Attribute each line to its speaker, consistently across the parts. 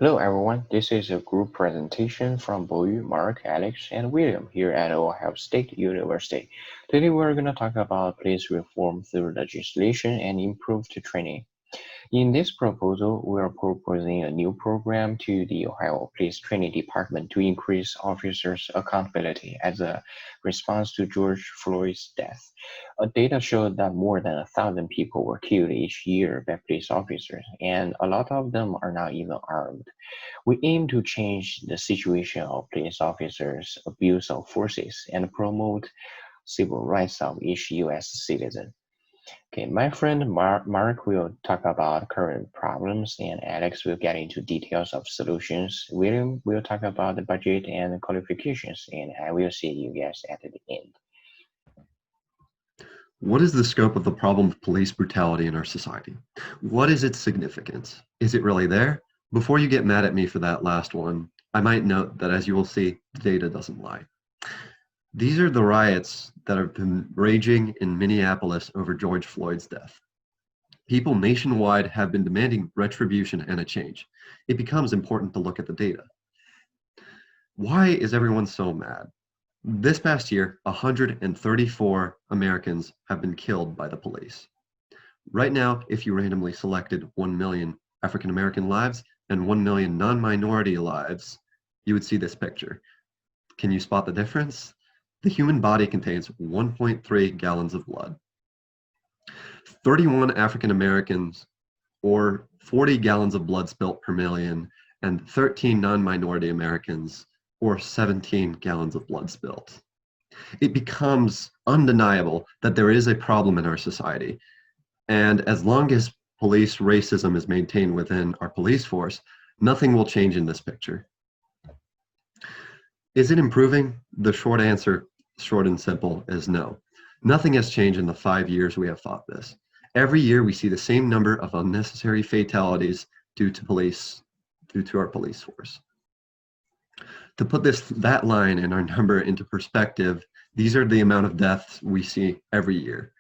Speaker 1: Hello everyone, this is a group presentation from Boyu, Mark, Alex, and William here at Ohio State University. Today we're going to talk about police reform through legislation and improved training. In this proposal, we are proposing a new program to the Ohio Police Training Department to increase officers' accountability as a response to George Floyd's death. Data showed that more than 1,000 people were killed each year by police officers, and a lot of them are not even armed. We aim to change the situation of police officers' abuse of forces and promote civil rights of each U.S. citizen. Okay, my friend Mark will talk about current problems, and Alex will get into details of solutions. William will talk about the budget and qualifications, and I will see you guys at the end.
Speaker 2: What is the scope of the problem of police brutality in our society? What is its significance? Is it really there? Before you get mad at me for that last one, I might note that, as you will see, the data doesn't lie. These are the riots that have been raging in Minneapolis over George Floyd's death. People nationwide have been demanding retribution and a change. It becomes important to look at the data. Why is everyone so mad? This past year, 134 Americans have been killed by the police. Right now, if you randomly selected 1 million African American lives and 1 million non-minority lives, you would see this picture. Can you spot the difference? The human body contains 1.3 gallons of blood. 31 African Americans, or 40 gallons of blood spilt per million, and 13 non-minority Americans, or 17 gallons of blood spilt. It becomes undeniable that there is a problem in our society. And as long as police racism is maintained within our police force, nothing will change in this picture. Is it improving? The short answer, short and simple, is no. Nothing has changed in the 5 years we have fought this. Every year we see the same number of unnecessary fatalities due to our police force. To put that line and our number into perspective, these are the amount of deaths we see every year.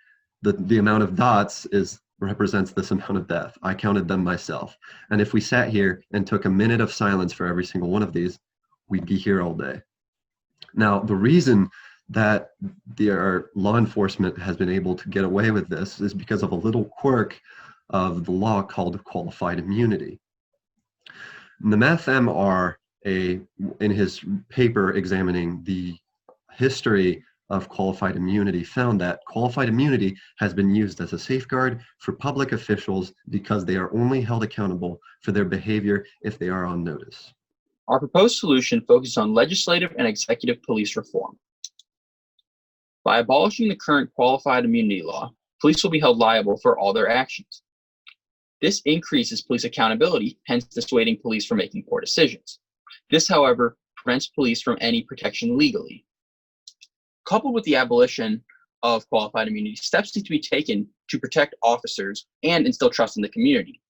Speaker 2: The amount of dots represents this amount of death. I counted them myself. And if we sat here and took a minute of silence for every single one of these, we'd be here all day. Now, the reason that our law enforcement has been able to get away with this is because of a little quirk of the law called qualified immunity. Nemeth MR, in his paper examining the history of qualified immunity, found that qualified immunity has been used as a safeguard for public officials because they are only held accountable for their behavior if they are on notice.
Speaker 3: Our proposed solution focuses on legislative and executive police reform. By abolishing the current qualified immunity law, police will be held liable for all their actions. This increases police accountability, hence dissuading police from making poor decisions. This, however, prevents police from any protection legally. Coupled with the abolition of qualified immunity, steps need to be taken to protect officers and instill trust in the community.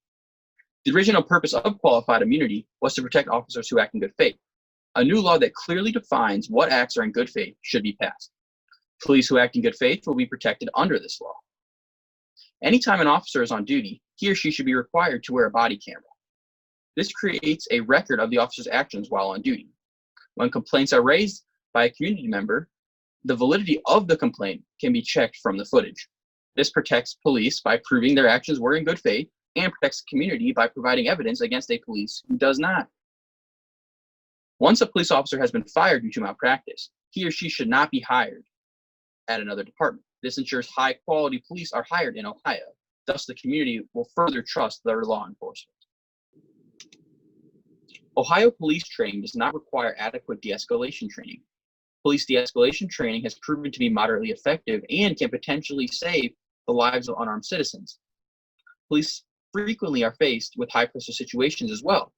Speaker 3: The original purpose of qualified immunity was to protect officers who act in good faith. A new law that clearly defines what acts are in good faith should be passed. Police who act in good faith will be protected under this law. Anytime an officer is on duty, he or she should be required to wear a body camera. This creates a record of the officer's actions while on duty. When complaints are raised by a community member, the validity of the complaint can be checked from the footage. This protects police by proving their actions were in good faith and protects the community by providing evidence against a police who does not. Once a police officer has been fired due to malpractice, he or she should not be hired at another department. This ensures high-quality police are hired in Ohio. Thus, the community will further trust their law enforcement. Ohio police training does not require adequate de-escalation training. Police de-escalation training has proven to be moderately effective and can potentially save the lives of unarmed citizens. Police frequently are faced with high-pressure situations as well.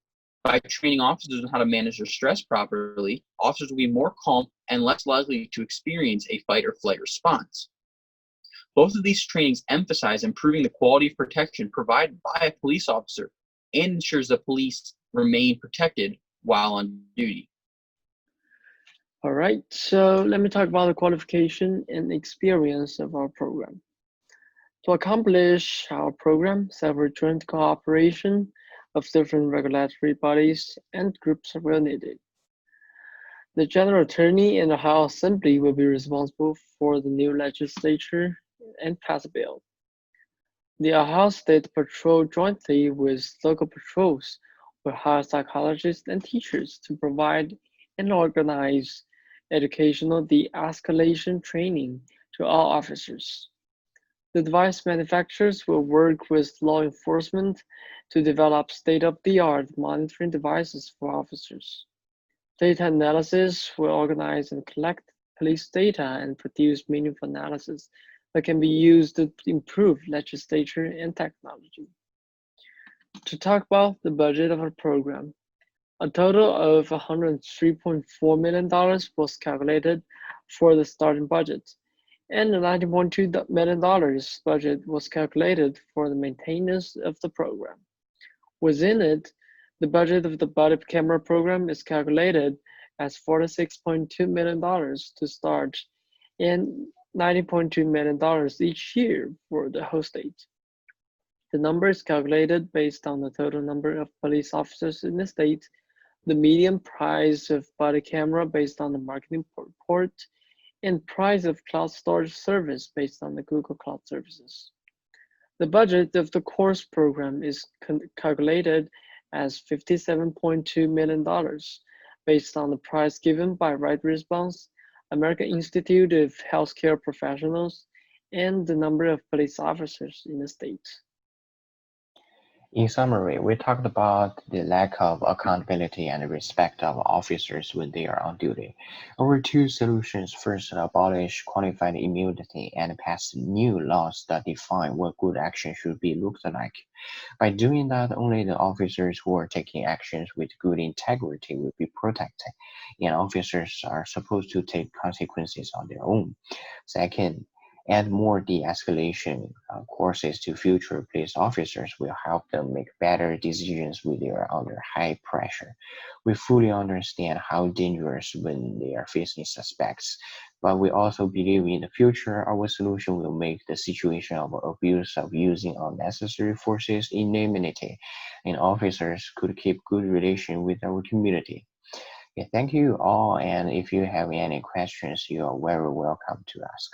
Speaker 3: By training officers on how to manage their stress properly, officers will be more calm and less likely to experience a fight or flight response. Both of these trainings emphasize improving the quality of protection provided by a police officer and ensures that police remain protected while on duty.
Speaker 4: All right, so let me talk about the qualification and experience of our program. To accomplish our program, self-restraint cooperation, of different regulatory bodies and groups where needed. The General Attorney and the House Assembly will be responsible for the new legislature and pass a bill. The Ohio State Patrol jointly with local patrols will hire psychologists and teachers to provide and organize educational de-escalation training to all officers. The device manufacturers will work with law enforcement to develop state-of-the-art monitoring devices for officers. Data analysis will organize and collect police data and produce meaningful analysis that can be used to improve legislature and technology. To talk about the budget of a program, a total of $103.4 million was calculated for the starting budget, and the $90.2 million budget was calculated for the maintenance of the program. Within it, the budget of the body camera program is calculated as $46.2 million to start and $90.2 million each year for the whole state. The number is calculated based on the total number of police officers in the state, the median price of body camera based on the marketing report, and price of cloud storage service based on the Google Cloud services. The budget of the course program is calculated as $57.2 million based on the price given by Right Response, American Institute of Healthcare Professionals, and the number of police officers in the state.
Speaker 1: In summary, we talked about the lack of accountability and respect of officers when they are on duty. Our two solutions: first, abolish qualified immunity and pass new laws that define what good action should be looked like. By doing that, only the officers who are taking actions with good integrity will be protected, and officers are supposed to take consequences on their own. Second, add more de-escalation courses to future police officers will help them make better decisions when they are under high pressure. We fully understand how dangerous when they are facing suspects, but we also believe in the future our solution will make the situation of abuse of using unnecessary forces eliminated, and officers could keep good relation with our community. Okay, thank you all, and if you have any questions, you are very welcome to ask.